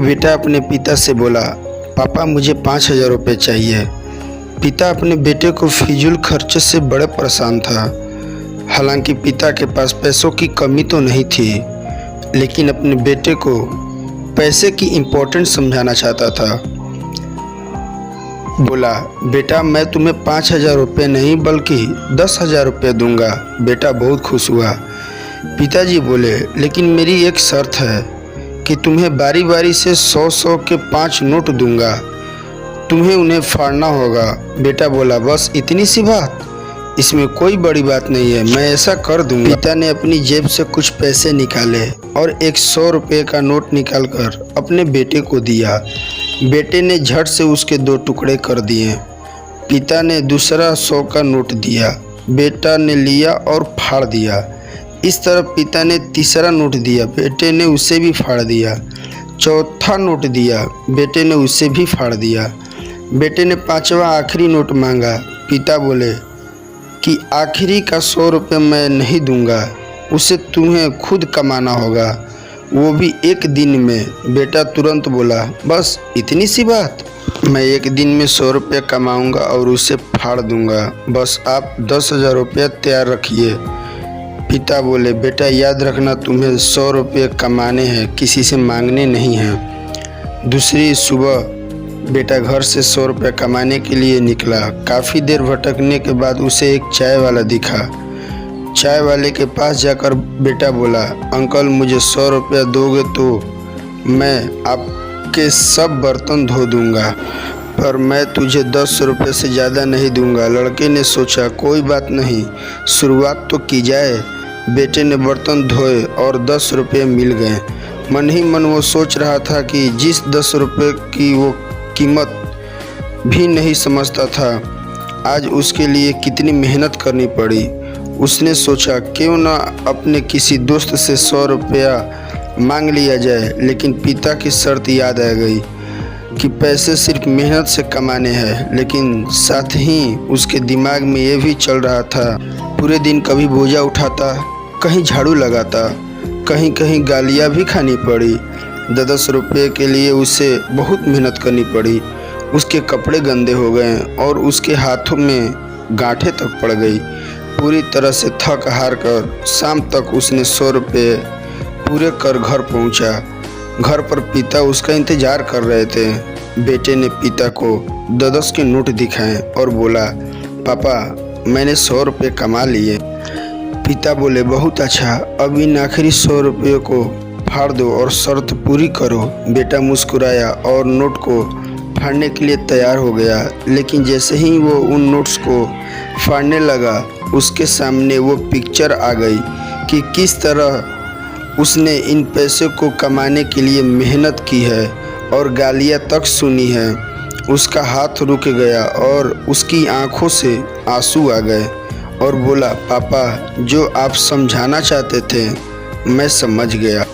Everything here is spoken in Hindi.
बेटा अपने पिता से बोला, पापा मुझे 5,000 रुपये चाहिए। पिता अपने बेटे को फिजूल खर्चे से बड़े परेशान था। हालांकि पिता के पास पैसों की कमी तो नहीं थी, लेकिन अपने बेटे को पैसे की इम्पोर्टेंस समझाना चाहता था। बोला, बेटा मैं तुम्हें 5,000 रुपये नहीं बल्कि 10,000 रुपये दूंगा। बेटा बहुत खुश हुआ। पिताजी बोले, लेकिन मेरी एक शर्त है कि तुम्हें बारी बारी से 100-100 के 5 नोट दूंगा, तुम्हें उन्हें फाड़ना होगा। बेटा बोला, बस इतनी सी बात, इसमें कोई बड़ी बात नहीं है, मैं ऐसा कर दूंगा। पिता ने अपनी जेब से कुछ पैसे निकाले और एक 100 रुपये का नोट निकालकर अपने बेटे को दिया। बेटे ने झट से उसके 2 टुकड़े कर दिए। पिता ने दूसरा 100 का नोट दिया, बेटा ने लिया और फाड़ दिया। इस तरह पिता ने तीसरा नोट दिया, बेटे ने उसे भी फाड़ दिया। चौथा नोट दिया, बेटे ने उसे भी फाड़ दिया। बेटे ने 5वां आखिरी नोट मांगा। पिता बोले कि आखिरी का 100 रुपये मैं नहीं दूंगा, उसे तुम्हें खुद कमाना होगा, वो भी एक दिन में। बेटा तुरंत बोला, बस इतनी सी बात, मैं एक दिन में 100 रुपये कमाऊंगा और उसे फाड़ दूंगा, बस आप 10,000 रुपये तैयार रखिए। पिता बोले, बेटा याद रखना, तुम्हें 100 रुपये कमाने हैं, किसी से मांगने नहीं हैं। दूसरी सुबह बेटा घर से 100 रुपये कमाने के लिए निकला। काफ़ी देर भटकने के बाद उसे एक चाय वाला दिखा। चाय वाले के पास जाकर बेटा बोला, अंकल मुझे 100 रुपया दोगे तो मैं आपके सब बर्तन धो दूंगा, पर मैं तुझे 10 रुपये से ज़्यादा नहीं दूंगा। लड़के ने सोचा, कोई बात नहीं, शुरुआत तो की जाए। बेटे ने बर्तन धोए और 10 रुपये मिल गए। मन ही मन वो सोच रहा था कि जिस 10 रुपये की वो कीमत भी नहीं समझता था, आज उसके लिए कितनी मेहनत करनी पड़ी। उसने सोचा, क्यों ना अपने किसी दोस्त से 100 रुपया मांग लिया जाए। लेकिन पिता की शर्त याद आ गई कि पैसे सिर्फ मेहनत से कमाने हैं। लेकिन साथ ही उसके दिमाग में ये भी चल रहा था, पूरे दिन कभी बोझा उठाता, कहीं झाड़ू लगाता, कहीं कहीं गालियाँ भी खानी पड़ी। 10 रुपये के लिए उसे बहुत मेहनत करनी पड़ी। उसके कपड़े गंदे हो गए और उसके हाथों में गांठें तक पड़ गई। पूरी तरह से थक हार कर शाम तक उसने 100 रुपये पूरे कर घर पहुंचा। घर पर पिता उसका इंतज़ार कर रहे थे। बेटे ने पिता को 10 के नोट दिखाए और बोला, पापा मैंने 100 रुपये कमा लिए। पिता बोले, बहुत अच्छा, अब इन आखिरी 100 रुपये को फाड़ दो और शर्त पूरी करो। बेटा मुस्कुराया और नोट को फाड़ने के लिए तैयार हो गया। लेकिन जैसे ही वो उन नोट्स को फाड़ने लगा, उसके सामने वो पिक्चर आ गई कि किस तरह उसने इन पैसे को कमाने के लिए मेहनत की है और गालियाँ तक सुनी है। उसका हाथ रुक गया और उसकी आंखों से आंसू आ गए और बोला, पापा जो आप समझाना चाहते थे मैं समझ गया।